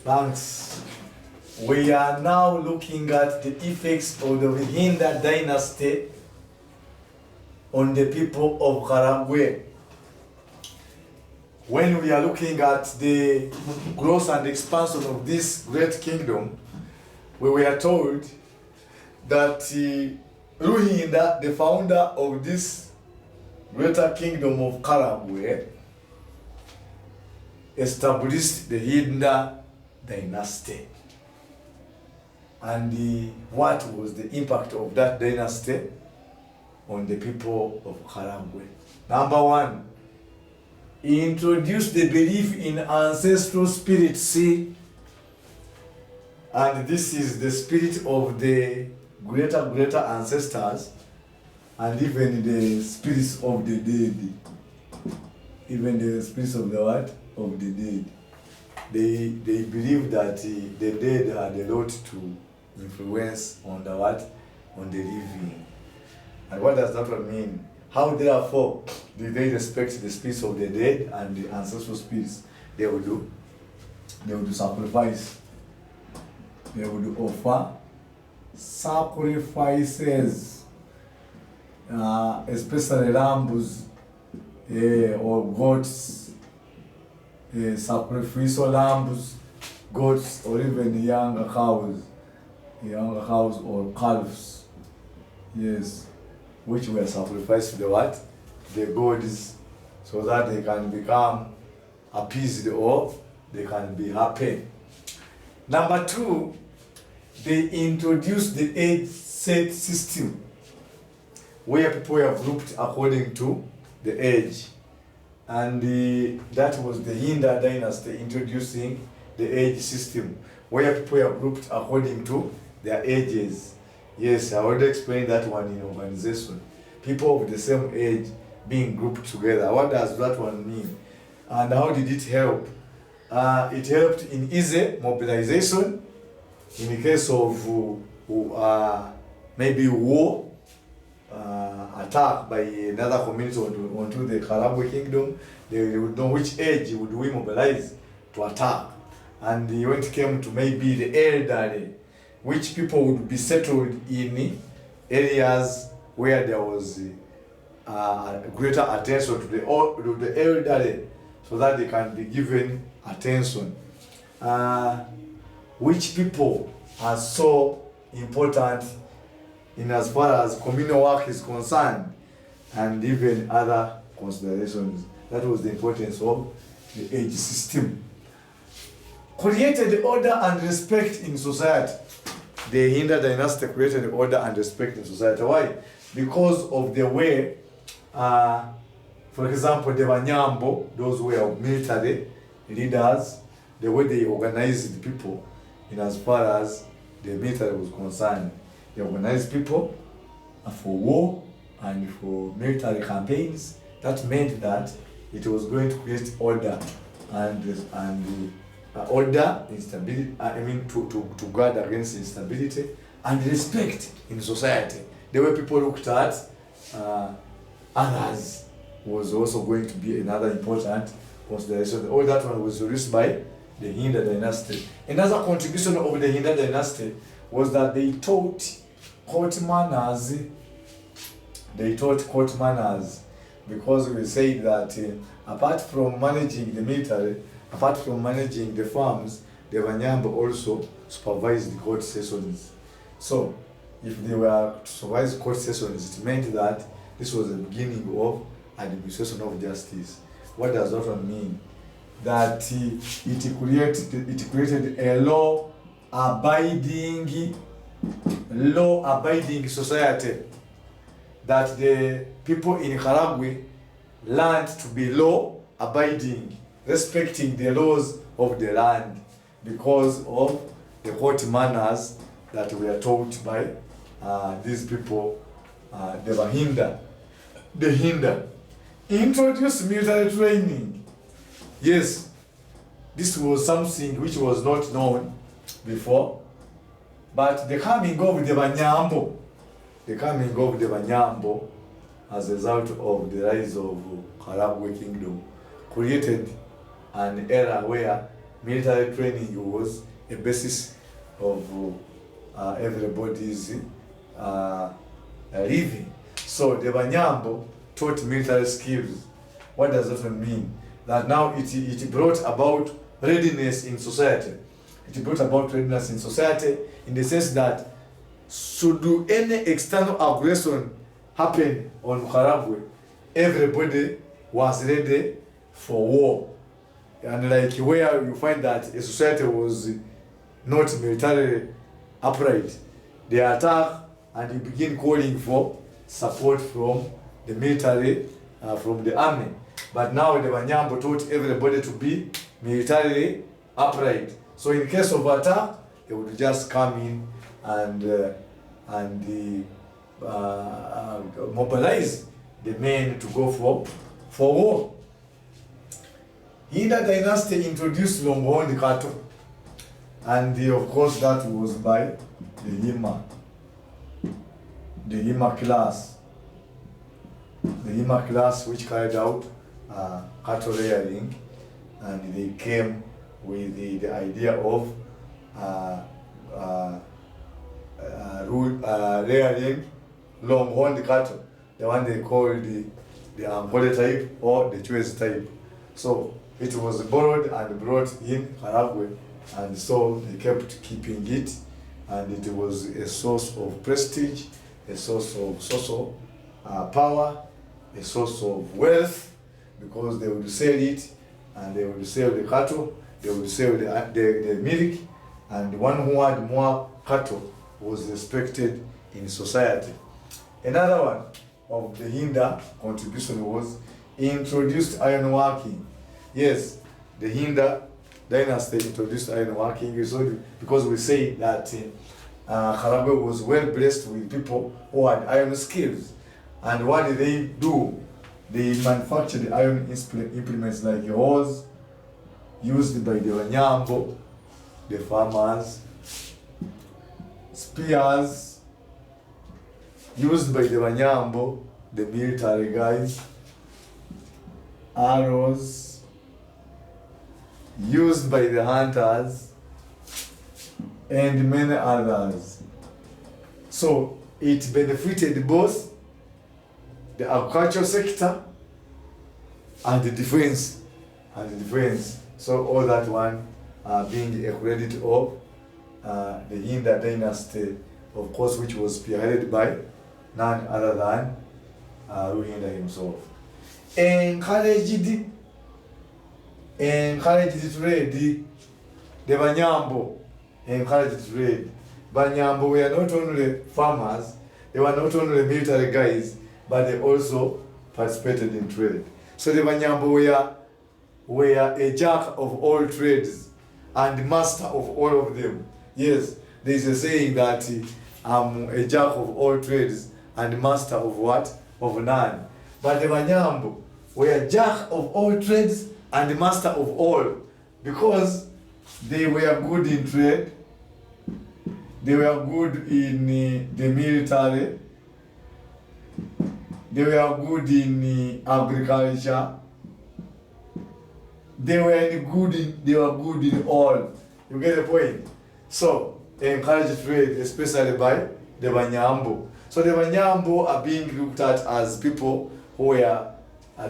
Thanks. We are now looking at the effects of the Hinda Dynasty on the people of Karagwe. When we are looking at the growth and expansion of this great kingdom, we were told that Hinda, the founder of this greater kingdom of Karagwe, established the Hinda Dynasty. And what was the impact of that dynasty on the people of Karagwe? Number one, he introduced the belief in ancestral spirits, and this is the spirit of the greater ancestors, and even the spirits of the dead. Even the spirits of the what? Of the dead. They believe that the dead had a lot to influence on the what? On the living. And what does that one mean? How therefore do they respect the spirits of the dead and the ancestral spirits? They will do sacrifice. They will offer sacrifices, especially lambs or goats, sacrificial lambs, goats, or even young cows or calves. Yes, which were sacrificed to the what? The gods, so that they can become appeased or they can be happy. Number two, they introduced the age set system, where people were grouped according to the age. And that was the Hinda Dynasty introducing the age system, where people were grouped according to their ages. Yes, I already explained that one in organization. People of the same age being grouped together. What does that one mean? And how did it help? It helped in easy mobilization in the case of maybe war, attack by another community onto the Karagwe kingdom. They would know which age would we mobilize to attack. And when it came to maybe the elderly, which people would be settled in areas where there was greater attention to the elderly, so that they can be given attention. Which people are so important in as far as communal work is concerned, and even other considerations. That was the importance of the age system. Created order and respect in society. The Hinda Dynasty created order and respect in society. Why? Because of the way, for example, the Banyambo, those were military leaders, the way they organized the people in as far as the military was concerned. They organized people for war and for military campaigns. That meant that it was going to create order and order, instability. To guard against instability and respect in society. The way people looked at others was also going to be another important consideration. All that one was released by the Hinda Dynasty. Another contribution of the Hinda Dynasty was that they taught court manners. Because we say that apart from managing the military, apart from managing the farms, the Banyambo also supervised the court sessions. So, if they were to supervise court sessions, it meant that this was the beginning of administration of justice. What does that one mean? That it created a law-abiding society. That the people in Karagwe learned to be law-abiding, respecting the laws of the land because of the court manners that were taught by these people, the Hinda. The Hinda introduced military training. Yes, this was something which was not known before, but the coming of the Banyambo as a result of the rise of Karagwe kingdom created an era where military training was a basis of everybody's living. So the Banyambo taught military skills. What does that mean? That now it brought about readiness in society. It brought about readiness in society in the sense that should any external aggression happen on Karagwe, everybody was ready for war. And like where you find that a society was not militarily upright, they attack and you begin calling for support from the military, from the army. But now the Banyambo taught everybody to be militarily upright. So in case of attack, they would just come in and mobilize the men to go for war. Hinda Dynasty introduced long-horned cattle, and of course that was by the Hima class. The Hima class which carried out cattle rearing, and they came with the idea of rearing long-horned cattle, the one they called the Angole type or the Chwez type. So it was borrowed and brought in Karagwe, and so they kept keeping it, and it was a source of prestige, a source of social power, a source of wealth, because they would sell it, and they would sell the cattle, they would sell the milk, and the one who had more cattle was respected in society. Another one of the Hinda contribution was introduced ironworking. Yes, the Hinda Dynasty introduced ironworking because we say that Karagwe was well blessed with people who had iron skills. And what did they do? They manufactured iron implements like hoes used by the Banyambo, the farmers, spears used by the Banyambo, the military guys, arrows used by the hunters, and many others. So it benefited both the agricultural sector and the defense. So all that one being a credit of the Hinda Dynasty, of course, which was spearheaded by none other than Ruhinda himself. Encouraged trade. The Banyambo encouraged trade. Banyambo were not only farmers, they were not only military guys, but they also participated in trade. So the Banyambo were a jack of all trades and master of all of them. Yes, there is a saying that I'm a jack of all trades and master of what? Of none. But the Banyambo were jack of all trades and master of all, because they were good in trade, they were good in the military, they were good in agriculture, they were good in all. You get the point? So they encourage trade, especially by the Banyambo. So the Banyambo are being looked at as people who were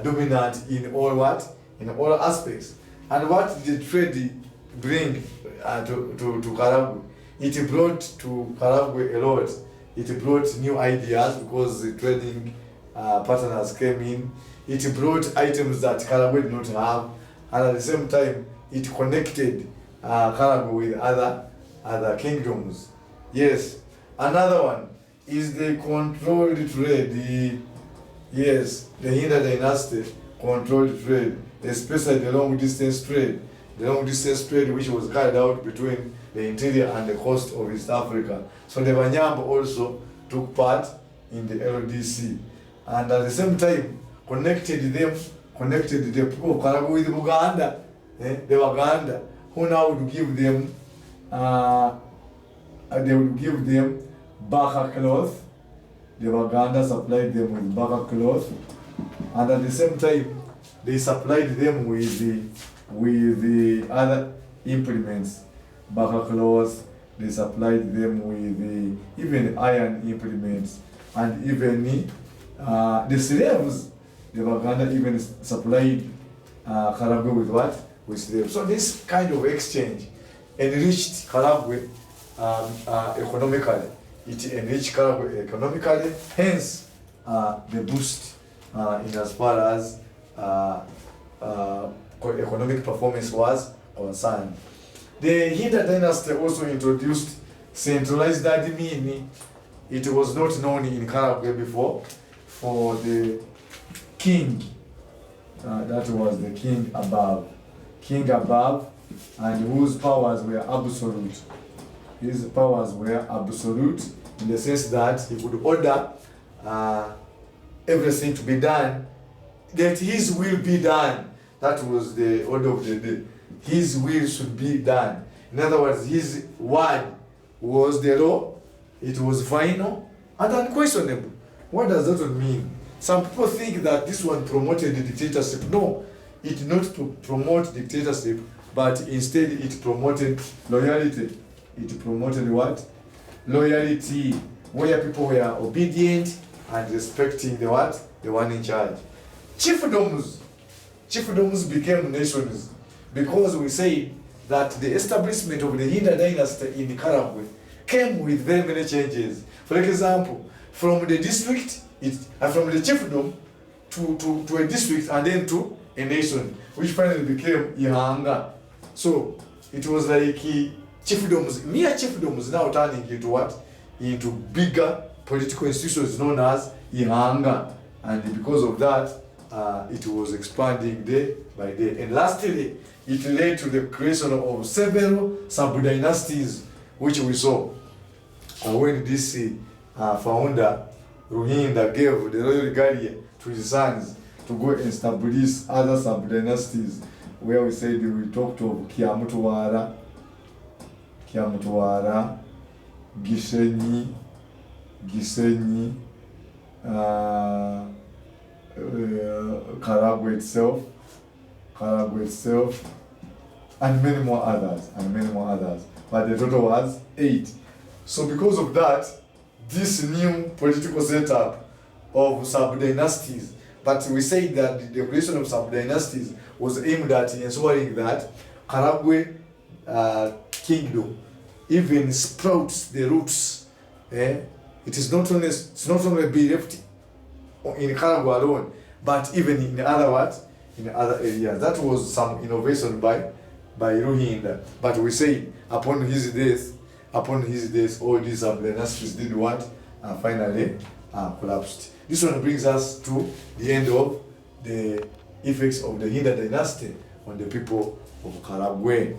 dominant in all what? In all aspects. And what did trade bring to Karagwe? It brought to Karagwe a lot. It brought new ideas because the trading partners came in. It brought items that Karagwe did not have, and at the same time, it connected Karagwe with other kingdoms. Yes, another one is the controlled trade. The Hinda Dynasty controlled trade, especially the long distance trade. The long distance trade which was carried out between the interior and the coast of East Africa. So the Banyambo also took part in the LDC, and at the same time connected the people of Karagwe with Uganda, the Waganda, who now would give them baka cloth. The Waganda supplied them with baka cloth, and at the same time they supplied them with the other implements, baka cloths. They supplied them with even iron implements, and even the slaves, the Baganda even supplied karagwe with what? With slaves. So this kind of exchange enriched Karagwe economically. It enriched Karagwe economically, hence the boost in as far as economic performance was concerned. The Hinda Dynasty also introduced centralized admin. It was not known in Karagwe before for the king. That was the king above, and whose powers were absolute. His powers were absolute in the sense that he could order everything to be done, that his will be done. That was the order of the day. His will should be done. In other words, his word was the law. It was final and unquestionable. What does that mean? Some people think that this one promoted the dictatorship. No, it did not promote dictatorship, but instead it promoted loyalty. It promoted what? Loyalty, where people were obedient and respecting the what? The one in charge. Chiefdoms became nations because we say that the establishment of the Hinda Dynasty in Karagwe came with very many changes. For example, from the district, from the chiefdom to a district and then to a nation, which finally became Ihanga. So it was like chiefdoms, mere chiefdoms now turning into what? Into bigger political institutions known as Ihanga. And because of that, it was expanding day by day. And lastly, it led to the creation of several sub-dynasties, which we saw when this founder, Ruhinda, gave the royal regalia to his sons to go and establish other sub-dynasties, where we said we talked of Kiamutwara, Gishenyi, Karagwe itself, and many more others, But the total was 8. So because of that, this new political setup of sub-dynasties, but we say that the creation of sub-dynasties was aimed at ensuring that Karagwe kingdom even sprouts the roots. It's not only be left in Karagwe alone, but even in other areas. That was some innovation by Ruhinda. But we say upon his death, all these dynasties did what? Finally collapsed. This one brings us to the end of the effects of the Hinda Dynasty on the people of Karagwe.